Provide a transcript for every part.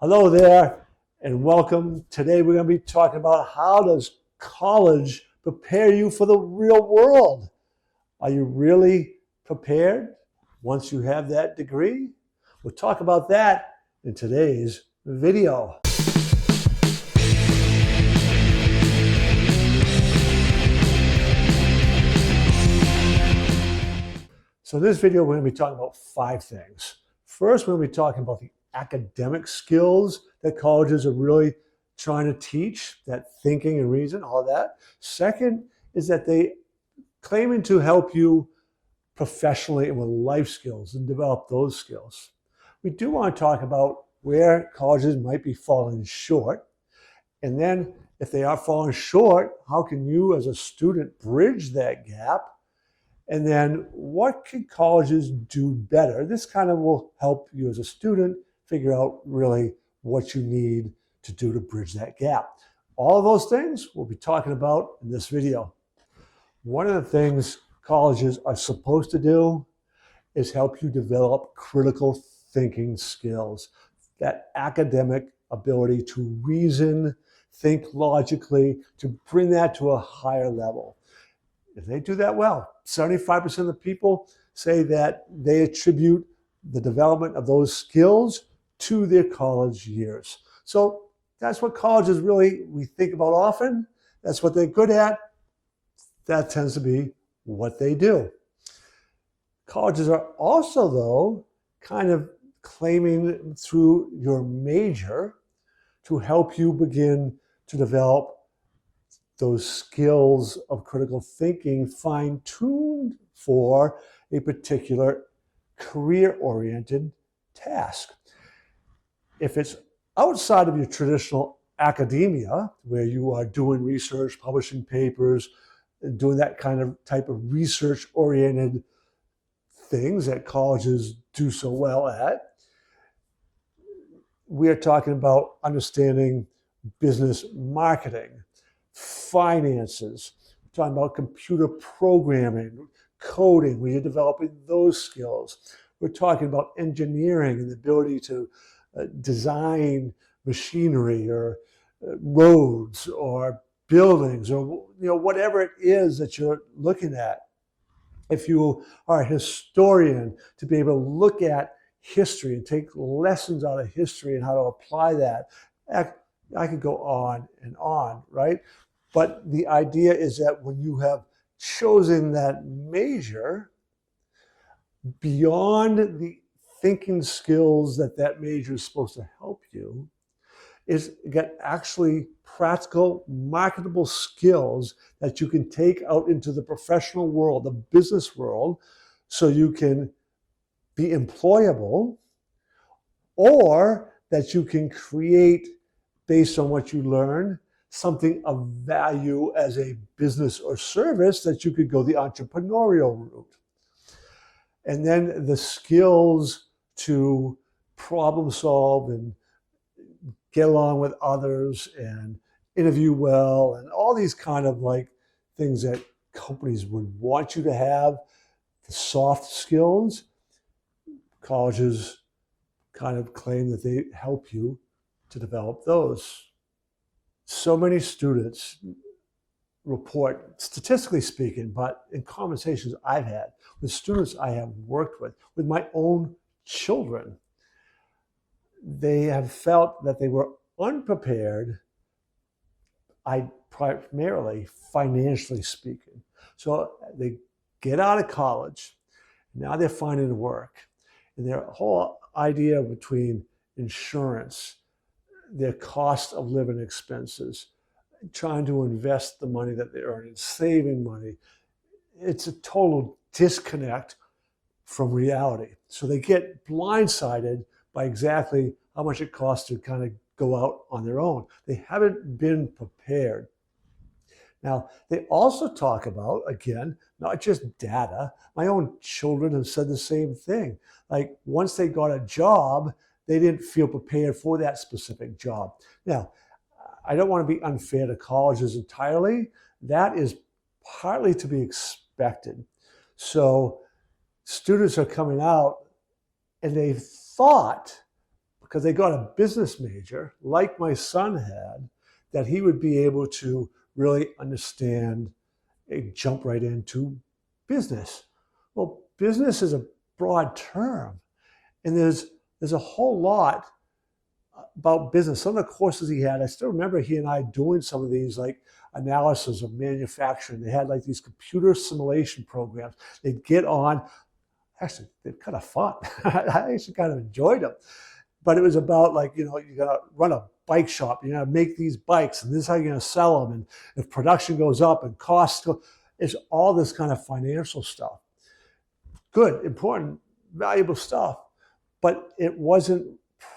Hello there and welcome. Today we're going to be talking about how does college prepare you for the real world? Are you really prepared once you have that degree? We'll talk about that in today's video. So in this video, we're going to be talking about 5 things. First, we're going to be talking about the academic skills that colleges are really trying to teach, that thinking and reason, all that. Second is that they claiming to help you professionally and with life skills and develop those skills. We do want to talk about where colleges might be falling short. And then if they are falling short, how can you as a student bridge that gap? And then what can colleges do better? This kind of will help you as a student figure out really what you need to do to bridge that gap. All of those things we'll be talking about in this video. One of the things colleges are supposed to do is help you develop critical thinking skills, that academic ability to reason, think logically, to bring that to a higher level. If they do that well, 75% of the people say that they attribute the development of those skills to their college years. So that's what colleges really, we think about often. That's what they're good at. That tends to be what they do. Colleges are also, though, kind of claiming through your major to help you begin to develop those skills of critical thinking fine-tuned for a particular career-oriented task. If it's outside of your traditional academia, where you are doing research, publishing papers, doing that kind of type of research-oriented things that colleges do so well at, we are talking about understanding business marketing, finances, we're talking about computer programming, coding, where you're developing those skills. We're talking about engineering and the ability to design machinery or roads or buildings or whatever it is that you're looking at. If you are a historian, to be able to look at history and take lessons out of history and how to apply that. I could go on and on, right? But the idea is that when you have chosen that major, beyond the thinking skills that major is supposed to help you, is get actually practical, marketable skills that you can take out into the professional world, the business world, so you can be employable, or that you can create, based on what you learn, something of value as a business or service that you could go the entrepreneurial route. And then the skills to problem solve and get along with others and interview well and all these kind of things that companies would want you to have, the soft skills. Colleges kind of claim that they help you to develop those. So many students report, statistically speaking, but in conversations I've had with students I have worked with my own children, they have felt that they were unprepared, primarily financially speaking. So they get out of college, now they're finding work, and their whole idea between insurance, their cost of living expenses, trying to invest the money that they earn, saving money, it's a total disconnect from reality. So they get blindsided by exactly how much it costs to kind of go out on their own. They haven't been prepared. Now, they also talk about, again, not just data. My own children have said the same thing. Like, once they got a job, they didn't feel prepared for that specific job. Now, I don't want to be unfair to colleges entirely. That is partly to be expected. So students are coming out and they thought, because they got a business major, like my son had, that he would be able to really understand and jump right into business. Well, business is a broad term, and there's a whole lot about business. Some of the courses he had, I still remember he and I doing some of these, like analysis of manufacturing. They had like these computer simulation programs. They'd get on. Actually, they're kind of fun. I actually kind of enjoyed them. But it was about like, you got to run a bike shop. You got to make these bikes, and this is how you're going to sell them. And if production goes up and costs go, it's all this kind of financial stuff. Good, important, valuable stuff. But it wasn't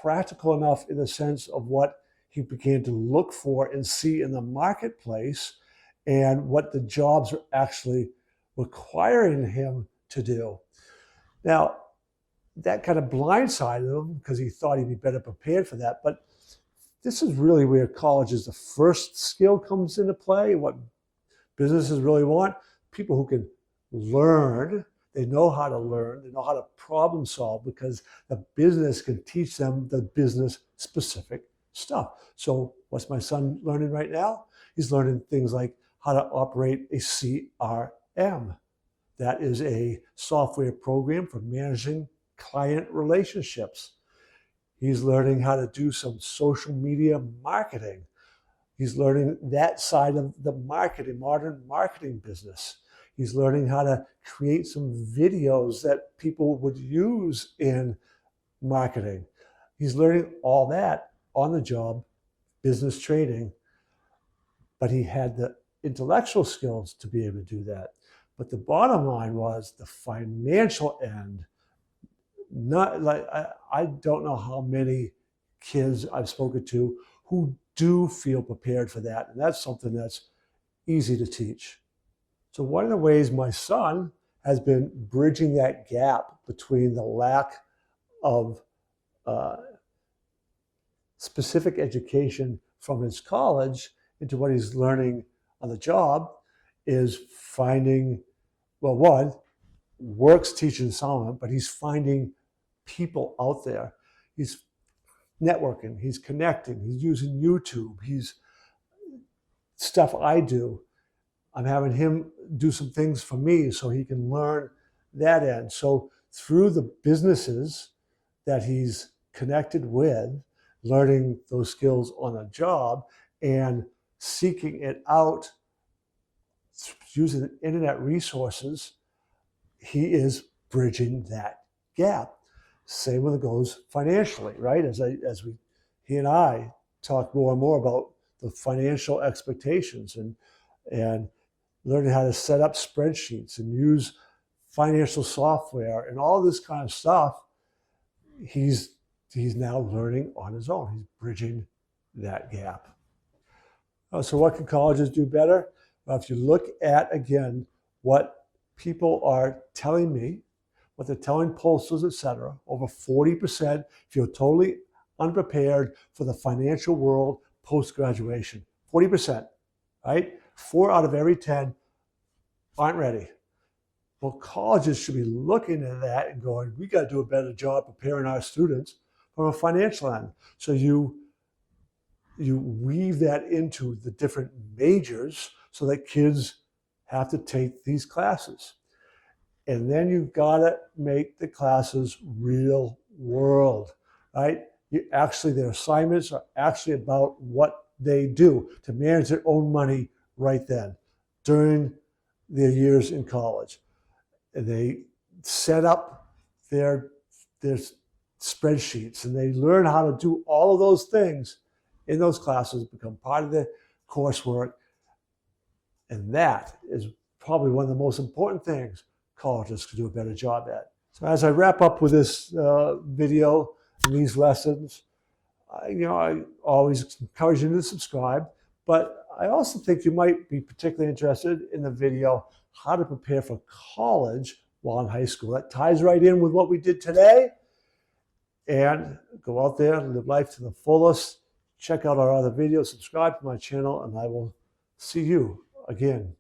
practical enough in the sense of what he began to look for and see in the marketplace and what the jobs are actually requiring him to do. Now, that kind of blindsided him because he thought he'd be better prepared for that. But this is really where college is the first skill comes into play, what businesses really want. People who can learn, they know how to learn, they know how to problem solve because the business can teach them the business specific stuff. So what's my son learning right now? He's learning things like how to operate a CRM. That is a software program for managing client relationships. He's learning how to do some social media marketing. He's learning that side of the marketing, modern marketing business. He's learning how to create some videos that people would use in marketing. He's learning all that on the job, business training, but he had the intellectual skills to be able to do that. But the bottom line was the financial end. Not like I don't know how many kids I've spoken to who do feel prepared for that. And that's something that's easy to teach. So one of the ways my son has been bridging that gap between the lack of specific education from his college into what he's learning on the job is finding, well, one, work's teaching some of them, but he's finding people out there. He's networking, he's connecting, he's using YouTube, he's stuff I do. I'm having him do some things for me so he can learn that end. So through the businesses that he's connected with, learning those skills on a job and seeking it out using internet resources, he is bridging that gap. Same when it goes financially, right? He and I talk more and more about the financial expectations and learning how to set up spreadsheets and use financial software and all this kind of stuff. He's now learning on his own. He's bridging that gap. So what can colleges do better? Well, if you look at, again, what people are telling me, what they're telling pollsters, et cetera, over 40% feel totally unprepared for the financial world post-graduation. 40%, right? 4 out of every 10 aren't ready. Well, colleges should be looking at that and going, we got to do a better job preparing our students from a financial end. So you weave that into the different majors so that kids have to take these classes. And then you've got to make the classes real world, right? Their assignments are actually about what they do to manage their own money right then during their years in college. And they set up their spreadsheets and they learn how to do all of those things in those classes, become part of the coursework. And that is probably one of the most important things colleges could do a better job at. So as I wrap up with this video and these lessons, I always encourage you to subscribe, but I also think you might be particularly interested in the video, how to prepare for college while in high school. That ties right in with what we did today. And go out there and live life to the fullest. Check out our other videos, subscribe to my channel, and I will see you again